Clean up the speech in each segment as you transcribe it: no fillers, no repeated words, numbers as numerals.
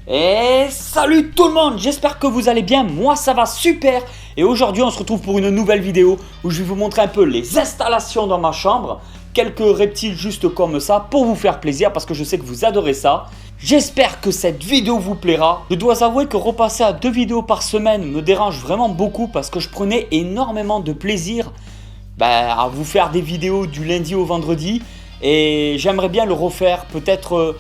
Et salut tout le monde, j'espère que vous allez bien, moi ça va super. Et aujourd'hui on se retrouve pour une nouvelle vidéo où je vais vous montrer un peu les installations dans ma chambre. Quelques reptiles juste comme ça pour vous faire plaisir parce que je sais que vous adorez ça. J'espère que cette vidéo vous plaira. Je dois avouer que repasser à 2 vidéos par semaine me dérange vraiment beaucoup parce que je prenais énormément de plaisir à vous faire des vidéos du lundi au vendredi. Et j'aimerais bien le refaire peut-être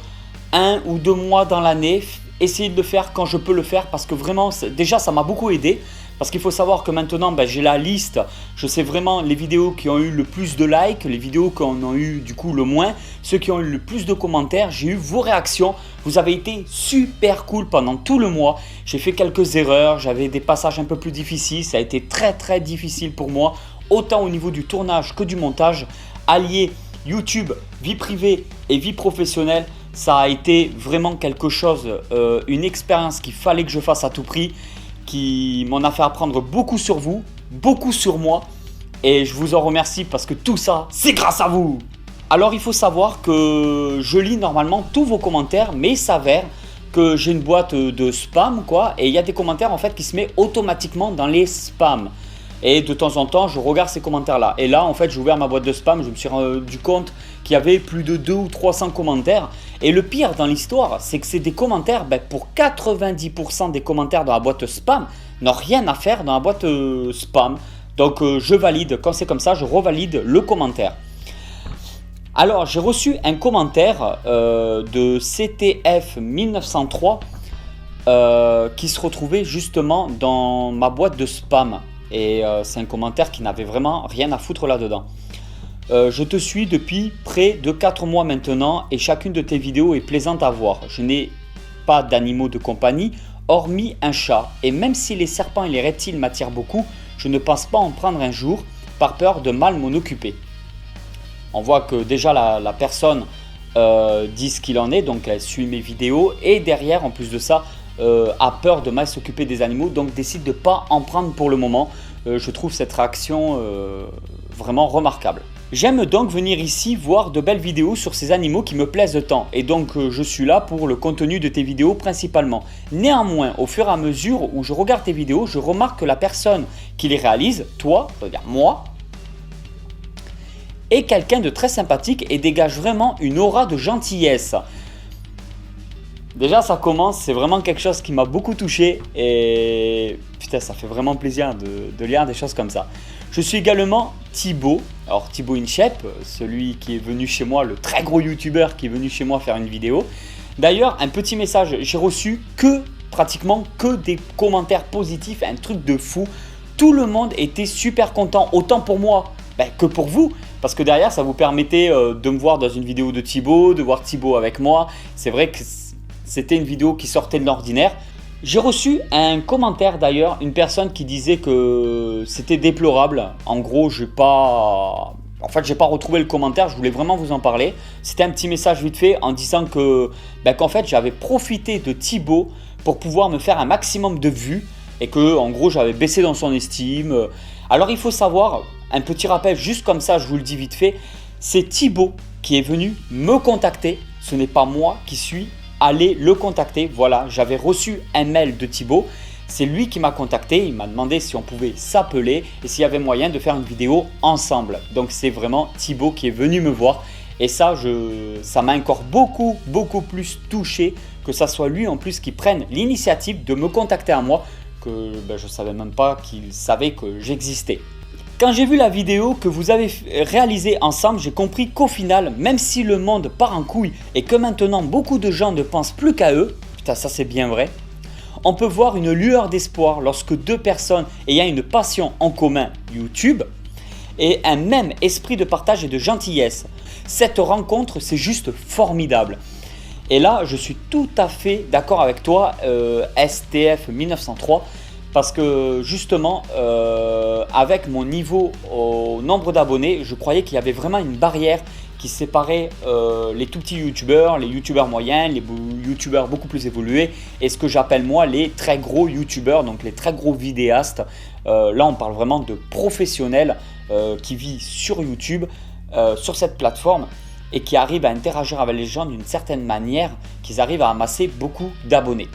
1 ou 2 mois dans l'année. Essayer de le faire quand je peux le faire parce que vraiment déjà ça m'a beaucoup aidé. Parce qu'il faut savoir que maintenant j'ai la liste, je sais vraiment les vidéos qui ont eu le plus de likes, les vidéos qui en ont eu du coup le moins, ceux qui ont eu le plus de commentaires, j'ai eu vos réactions, vous avez été super cool pendant tout le mois, j'ai fait quelques erreurs, j'avais des passages un peu plus difficiles, ça a été très difficile pour moi, autant au niveau du tournage que du montage, allier YouTube, vie privée et vie professionnelle, ça a été vraiment quelque chose, une expérience qu'il fallait que je fasse à tout prix, qui m'en a fait apprendre beaucoup sur vous, beaucoup sur moi et je vous en remercie parce que tout ça, c'est grâce à vous. Alors il faut savoir que je lis normalement tous vos commentaires mais il s'avère que j'ai une boîte de spam et il y a des commentaires en fait qui se mettent automatiquement dans les spams. Et de temps en temps, je regarde ces commentaires-là. Et là, en fait, j'ai ouvert ma boîte de spam. Je me suis rendu compte qu'il y avait plus de 200 ou 300 commentaires. Et le pire dans l'histoire, c'est que c'est des commentaires, pour 90% des commentaires dans la boîte spam, n'ont rien à faire dans la boîte spam. Donc, je valide. Quand c'est comme ça, je revalide le commentaire. Alors, j'ai reçu un commentaire de CTF 1903 qui se retrouvait justement dans ma boîte de spam. Et c'est un commentaire qui n'avait vraiment rien à foutre là-dedans. Je te suis depuis près de 4 mois maintenant et chacune de tes vidéos est plaisante à voir. Je n'ai pas d'animaux de compagnie, hormis un chat. Et même si les serpents et les reptiles m'attirent beaucoup, je ne pense pas en prendre un jour par peur de mal m'en occuper. On voit que déjà la personne dit ce qu'il en est, donc elle suit mes vidéos et derrière en plus de ça, a peur de mal s'occuper des animaux, donc décide de ne pas en prendre pour le moment. Je trouve cette réaction vraiment remarquable. J'aime donc venir ici voir de belles vidéos sur ces animaux qui me plaisent tant et donc je suis là pour le contenu de tes vidéos principalement. Néanmoins, au fur et à mesure où je regarde tes vidéos, je remarque que la personne qui les réalise, toi, c'est-à-dire moi, est quelqu'un de très sympathique et dégage vraiment une aura de gentillesse. Déjà ça commence, c'est vraiment quelque chose qui m'a beaucoup touché et putain ça fait vraiment plaisir de lire des choses comme ça. Je suis également Thibaut, alors Thibaut InShape, celui qui est venu chez moi, le très gros youtubeur qui est venu chez moi faire une vidéo. D'ailleurs un petit message, j'ai reçu pratiquement que des commentaires positifs, un truc de fou. Tout le monde était super content, autant pour moi que pour vous. Parce que derrière ça vous permettait de me voir dans une vidéo de Thibaut, de voir Thibaut avec moi. C'est vrai que c'était une vidéo qui sortait de l'ordinaire. J'ai reçu un commentaire d'ailleurs, une personne qui disait que c'était déplorable. En gros, j'ai pas retrouvé le commentaire, je voulais vraiment vous en parler. C'était un petit message vite fait en disant qu'en fait j'avais profité de Thibaut pour pouvoir me faire un maximum de vues et que en gros j'avais baissé dans son estime. Alors il faut savoir, un petit rappel juste comme ça, je vous le dis vite fait, c'est Thibaut qui est venu me contacter, ce n'est pas moi qui suis allez le contacter. Voilà, j'avais reçu un mail de Thibaut, c'est lui qui m'a contacté, il m'a demandé si on pouvait s'appeler et s'il y avait moyen de faire une vidéo ensemble. Donc c'est vraiment Thibaut qui est venu me voir et ça m'a encore beaucoup plus touché que ça soit lui en plus qui prenne l'initiative de me contacter à moi, que je ne savais même pas qu'il savait que j'existais. Quand j'ai vu la vidéo que vous avez réalisée ensemble, j'ai compris qu'au final, même si le monde part en couille et que maintenant beaucoup de gens ne pensent plus qu'à eux, putain ça c'est bien vrai, on peut voir une lueur d'espoir lorsque deux personnes ayant une passion en commun, YouTube, et un même esprit de partage et de gentillesse. Cette rencontre c'est juste formidable. Et là je suis tout à fait d'accord avec toi STF 1903. Parce que justement, avec mon niveau au nombre d'abonnés, je croyais qu'il y avait vraiment une barrière qui séparait les tout petits youtubeurs, les youtubeurs moyens, les youtubeurs beaucoup plus évolués et ce que j'appelle moi les très gros youtubeurs, donc les très gros vidéastes. Là on parle vraiment de professionnels qui vivent sur YouTube, sur cette plateforme. et qui arrivent à interagir avec les gens d'une certaine manière, qu'ils arrivent à amasser beaucoup d'abonnés.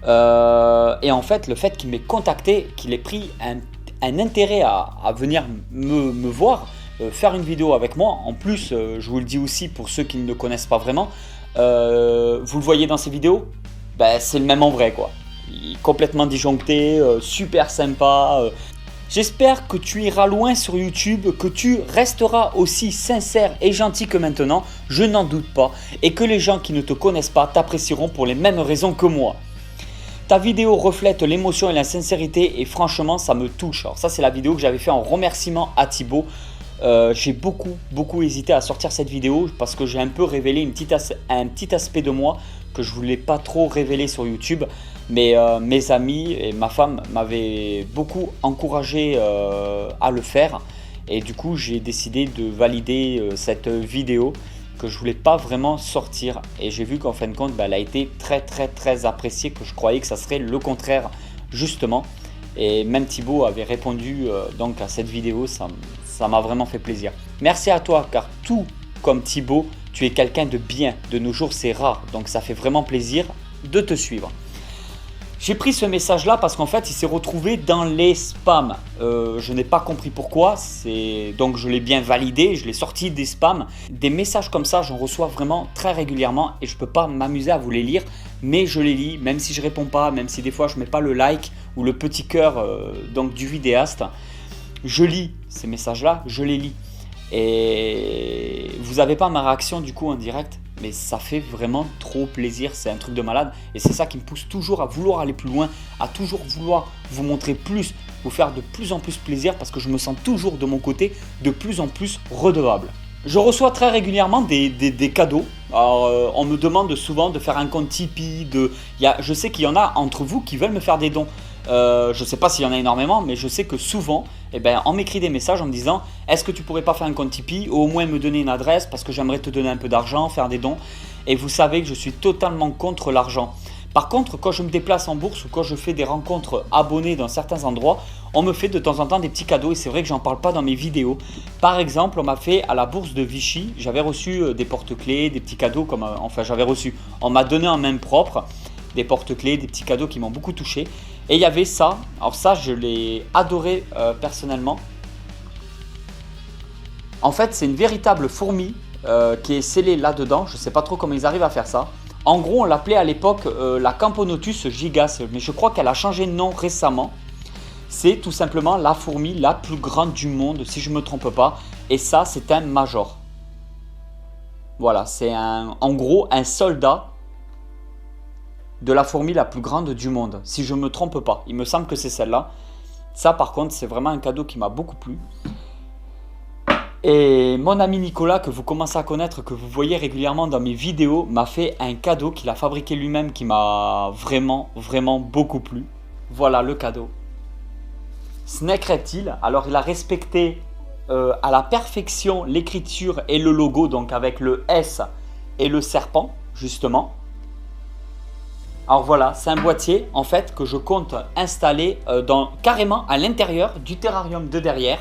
Et en fait, le fait qu'il m'ait contacté, qu'il ait pris un intérêt à venir me voir, faire une vidéo avec moi. En plus, je vous le dis aussi pour ceux qui ne le connaissent pas vraiment, vous le voyez dans ces vidéos, ben, c'est le même en vrai quoi. Il est complètement disjoncté, super sympa. J'espère que tu iras loin sur YouTube, que tu resteras aussi sincère et gentil que maintenant, je n'en doute pas, et que les gens qui ne te connaissent pas t'apprécieront pour les mêmes raisons que moi. Ta vidéo reflète l'émotion et la sincérité et franchement ça me touche. Alors ça c'est la vidéo que j'avais fait en remerciement à Thibaut. J'ai beaucoup hésité à sortir cette vidéo parce que j'ai un peu révélé un petit aspect de moi que je voulais pas trop révéler sur YouTube. Mais mes amis et ma femme m'avaient beaucoup encouragé à le faire. Et du coup j'ai décidé de valider cette vidéo que je voulais pas vraiment sortir, et j'ai vu qu'en fin de compte elle a été très appréciée, que je croyais que ça serait le contraire justement, et même Thibaut avait répondu donc à cette vidéo. Ça m'a vraiment fait plaisir. Merci à toi, car tout comme Thibaut tu es quelqu'un de bien. De nos jours c'est rare, donc ça fait vraiment plaisir de te suivre. J'ai pris ce message là parce qu'en fait il s'est retrouvé dans les spams. Je n'ai pas compris pourquoi, donc je l'ai bien validé, je l'ai sorti des spams. Des messages comme ça j'en reçois vraiment très régulièrement et je ne peux pas m'amuser à vous les lire, mais je les lis, même si je ne réponds pas, même si des fois je ne mets pas le like ou le petit cœur donc du vidéaste. Je lis ces messages là, je les lis. Et vous n'avez pas ma réaction du coup en direct, mais ça fait vraiment trop plaisir, c'est un truc de malade. Et c'est ça qui me pousse toujours à vouloir aller plus loin, à toujours vouloir vous montrer plus, vous faire de plus en plus plaisir, parce que je me sens toujours de mon côté de plus en plus redevable. Je reçois très régulièrement des cadeaux. Alors, on me demande souvent de faire un compte Tipeee. Je sais qu'il y en a entre vous qui veulent me faire des dons. Je ne sais pas s'il y en a énormément, mais je sais que souvent, on m'écrit des messages en me disant « Est-ce que tu pourrais pas faire un compte Tipeee ou au moins me donner une adresse parce que j'aimerais te donner un peu d'argent, faire des dons ?» Et vous savez que je suis totalement contre l'argent. Par contre, quand je me déplace en bourse ou quand je fais des rencontres abonnés dans certains endroits, on me fait de temps en temps des petits cadeaux et c'est vrai que j'en parle pas dans mes vidéos. Par exemple, on m'a fait à la bourse de Vichy, j'avais reçu des porte-clés, des petits cadeaux, on m'a donné en main propre des porte-clés, des petits cadeaux qui m'ont beaucoup touché. Et il y avait ça, alors ça je l'ai adoré personnellement. En fait c'est une véritable fourmi qui est scellée là-dedans, je ne sais pas trop comment ils arrivent à faire ça. En gros on l'appelait à l'époque la Camponotus gigas, mais je crois qu'elle a changé de nom récemment. C'est tout simplement la fourmi la plus grande du monde si je ne me trompe pas, et ça c'est un major. Voilà, c'est en gros un soldat de la fourmi la plus grande du monde, si je ne me trompe pas. Il me semble que c'est celle-là. Ça par contre, c'est vraiment un cadeau qui m'a beaucoup plu. Et mon ami Nicolas, que vous commencez à connaître, que vous voyez régulièrement dans mes vidéos, m'a fait un cadeau qu'il a fabriqué lui-même qui m'a vraiment beaucoup plu. Voilà le cadeau. Snake Reptile. Alors il a respecté à la perfection l'écriture et le logo, donc avec le S et le serpent, justement. Alors voilà, c'est un boîtier en fait que je compte installer carrément à l'intérieur du terrarium de derrière.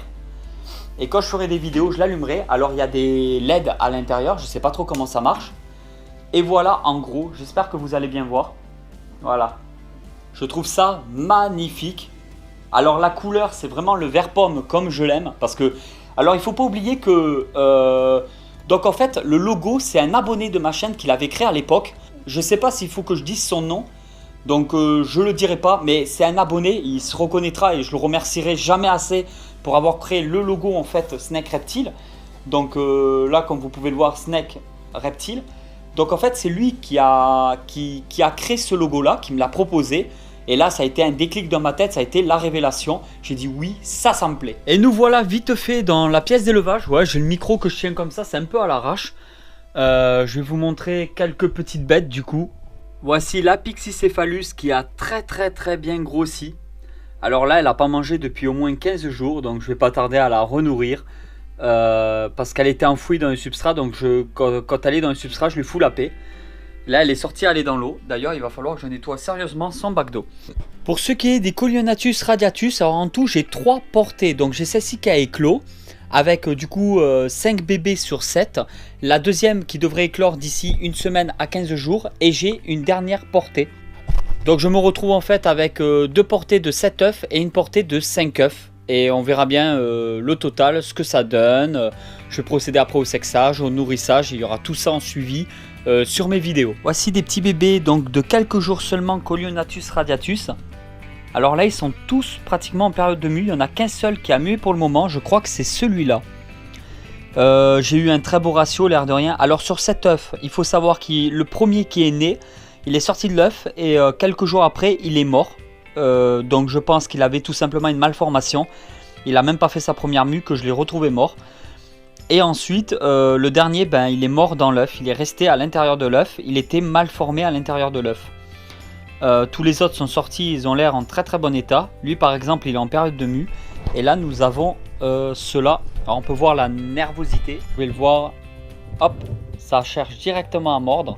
Et quand je ferai des vidéos, je l'allumerai. Alors il y a des LED à l'intérieur, je ne sais pas trop comment ça marche. Et voilà en gros, j'espère que vous allez bien voir. Voilà, je trouve ça magnifique. Alors la couleur, c'est vraiment le vert pomme comme je l'aime. Parce que, alors il ne faut pas oublier que, donc en fait le logo, c'est un abonné de ma chaîne qui l'avait créé à l'époque. Je ne sais pas s'il faut que je dise son nom, donc je ne le dirai pas, mais c'est un abonné, il se reconnaîtra et je le remercierai jamais assez pour avoir créé le logo en fait Snake Reptile. Donc là comme vous pouvez le voir, Snake Reptile. Donc en fait c'est lui qui a créé ce logo là, qui me l'a proposé. Et là ça a été un déclic dans ma tête, ça a été la révélation. J'ai dit oui, ça me plaît. Et nous voilà vite fait dans la pièce d'élevage. Ouais, j'ai le micro que je tiens comme ça, c'est un peu à l'arrache. Je vais vous montrer quelques petites bêtes du coup. Voici la Pixicéphalus qui a très bien grossi. Alors là elle n'a pas mangé depuis au moins 15 jours, donc je vais pas tarder à la renourrir. Parce qu'elle était enfouie dans le substrat, donc quand elle est dans le substrat je lui fous la paix. Là elle est sortie aller dans l'eau, d'ailleurs il va falloir que je nettoie sérieusement son bac d'eau. Pour ce qui est des Colionatus radiatus, alors en tout j'ai 3 portées, donc j'ai celle-ci qui a éclos. avec du coup 5 bébés sur 7. La deuxième qui devrait éclore d'ici une semaine à 15 jours et j'ai une dernière portée. Donc je me retrouve en fait avec 2 portées de 7 œufs et une portée de 5 œufs. Et on verra bien le total, ce que ça donne. Je vais procéder après au sexage, au nourrissage. Il y aura tout ça en suivi sur mes vidéos. Voici des petits bébés donc de quelques jours seulement, Colionatus radiatus. Alors là, ils sont tous pratiquement en période de mue. Il n'y en a qu'un seul qui a mué pour le moment. Je crois que c'est celui-là. J'ai eu un très beau ratio, l'air de rien. Alors sur cet œuf, il faut savoir que le premier qui est né, il est sorti de l'œuf et quelques jours après, il est mort. Donc je pense qu'il avait tout simplement une malformation. Il n'a même pas fait sa première mue que je l'ai retrouvé mort. Et ensuite le dernier, il est mort dans l'œuf. Il est resté à l'intérieur de l'œuf. Il était mal formé à l'intérieur de l'œuf. Tous les autres sont sortis, ils ont l'air en très très bon état. Lui par exemple il est en période de mue. Et là nous avons ceux-là. Alors on peut voir la nervosité. Vous pouvez le voir. Hop, ça cherche directement à mordre.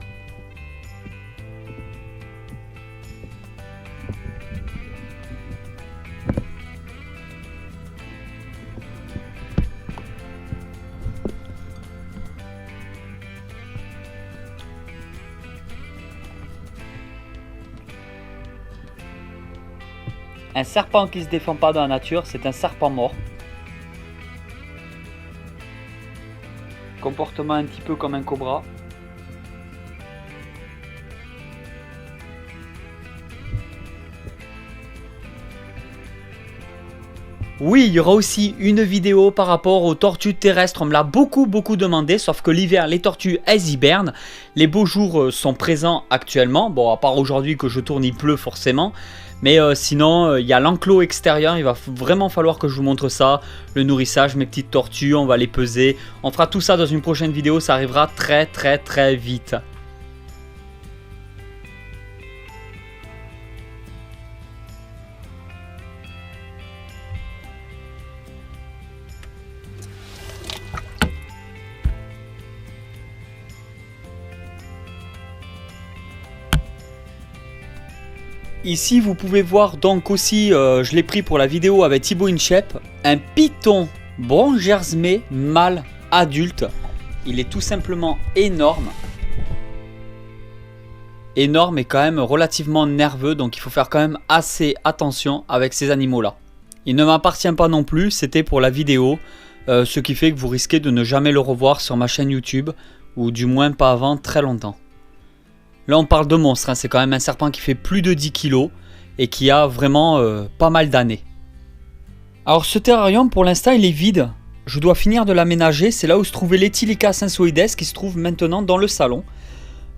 Un serpent qui se défend pas dans la nature, c'est un serpent mort. Comportement un petit peu comme un cobra. Oui, il y aura aussi une vidéo par rapport aux tortues terrestres. On me l'a beaucoup demandé, sauf que l'hiver, les tortues, elles hibernent. Les beaux jours sont présents actuellement. Bon, à part aujourd'hui que je tourne, il pleut forcément. Mais sinon, il y a l'enclos extérieur. Il va vraiment falloir que je vous montre ça. Le nourrissage, mes petites tortues, on va les peser. On fera tout ça dans une prochaine vidéo. Ça arrivera très vite. Ici vous pouvez voir donc aussi, je l'ai pris pour la vidéo avec Thibaut InShape, un python bronzersmé mâle adulte. Il est tout simplement énorme. Énorme et quand même relativement nerveux, donc il faut faire quand même assez attention avec ces animaux là. Il ne m'appartient pas non plus, c'était pour la vidéo, ce qui fait que vous risquez de ne jamais le revoir sur ma chaîne YouTube, ou du moins pas avant très longtemps. Là on parle de monstre, hein. C'est quand même un serpent qui fait plus de 10 kg et qui a vraiment pas mal d'années. Alors ce terrarium pour l'instant il est vide, je dois finir de l'aménager, c'est là où se trouvait l'Ethylica sensoides qui se trouve maintenant dans le salon.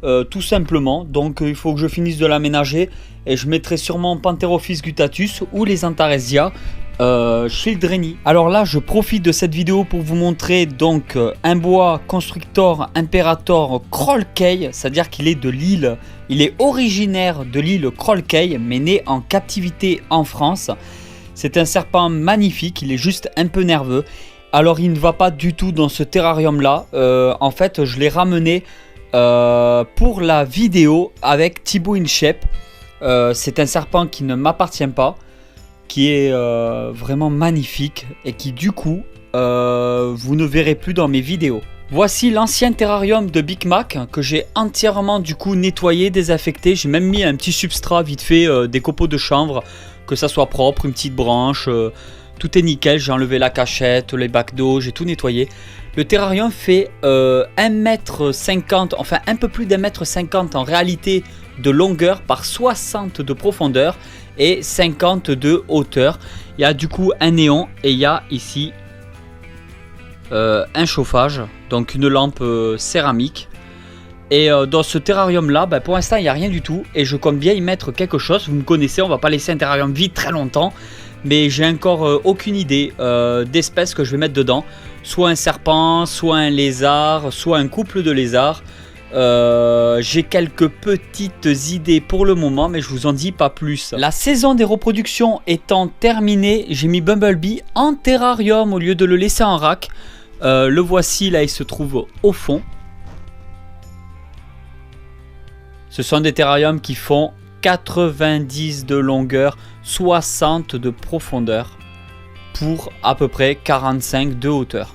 Tout simplement, donc il faut que je finisse de l'aménager et je mettrai sûrement Pantherophis guttatus ou les Antaresia Childreni. Alors là je profite de cette vidéo pour vous montrer donc un bois Constructor Imperator Crollkey, c'est-à-dire qu'il est de l'île, il est originaire de l'île Crollkey mais né en captivité en France. C'est un serpent magnifique, il est juste un peu nerveux. Alors il ne va pas du tout dans ce terrarium là, en fait je l'ai ramené pour la vidéo avec Thibaut InShape. C'est un serpent qui ne m'appartient pas, qui est vraiment magnifique et qui du coup vous ne verrez plus dans mes vidéos. Voici l'ancien terrarium de Big Mac que j'ai entièrement du coup nettoyé, désinfecté. J'ai même mis un petit substrat vite fait, des copeaux de chanvre, que ça soit propre, une petite branche, tout est nickel. J'ai enlevé la cachette, les bacs d'eau, j'ai tout nettoyé. Le terrarium fait 1,50 m, enfin un peu plus d'1,50 m en réalité de longueur par 60 de profondeur et 50 de hauteur. Il y a du coup un néon et il y a ici un chauffage, donc une lampe céramique. Et dans ce terrarium là, pour l'instant il n'y a rien du tout et je compte bien y mettre quelque chose. Vous me connaissez, on va pas laisser un terrarium vide très longtemps. Mais j'ai encore aucune idée d'espèce que je vais mettre dedans. Soit un serpent, soit un lézard, soit un couple de lézards. J'ai quelques petites idées pour le moment, mais je vous en dis pas plus. La saison des reproductions étant terminée, j'ai mis Bumblebee en terrarium au lieu de le laisser en rack. Le voici, là il se trouve au fond. Ce sont des terrariums qui font 90 de longueur, 60 de profondeur. pour à peu près 45 de hauteur.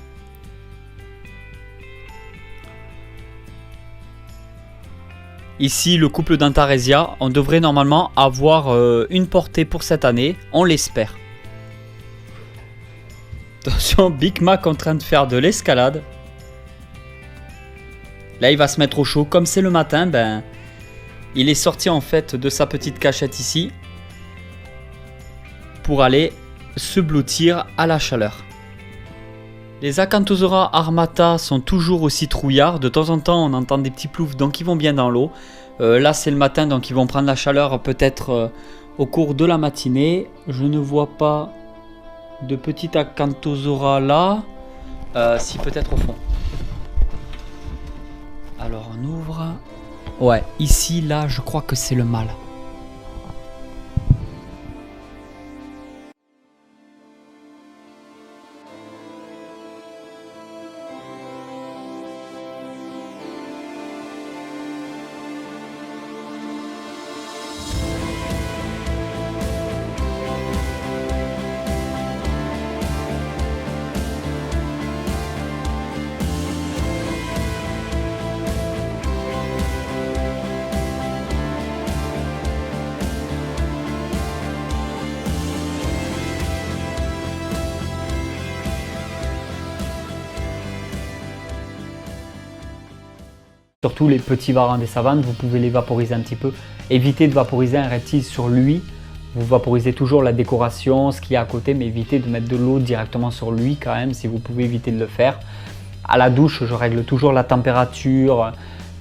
Ici, le couple d'Antaresia, on devrait normalement avoir une portée pour cette année, on l'espère. Attention, Big Mac en train de faire de l'escalade. Là, il va se mettre au chaud. Comme c'est le matin, ben, il est sorti en fait de sa petite cachette ici pour aller se blottir à la chaleur. Les Acanthosaura armata sont toujours aussi trouillards. De temps en temps, on entend des petits ploufs, donc ils vont bien dans l'eau. Là, c'est le matin, donc ils vont prendre la chaleur peut-être au cours de la matinée. Je ne vois pas de petit Acanthosaura là. Si, peut-être au fond. Alors, on ouvre. Ouais, ici, là, je crois que c'est le mâle. Surtout les petits varans des savanes, vous pouvez les vaporiser un petit peu. Évitez de vaporiser un reptile sur lui. Vous vaporisez toujours la décoration, ce qu'il y a à côté, mais évitez de mettre de l'eau directement sur lui quand même, si vous pouvez éviter de le faire. À la douche, je règle toujours la température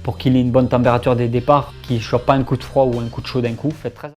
pour qu'il ait une bonne température dès le départ, qu'il ne chope pas un coup de froid ou un coup de chaud d'un coup. Faites très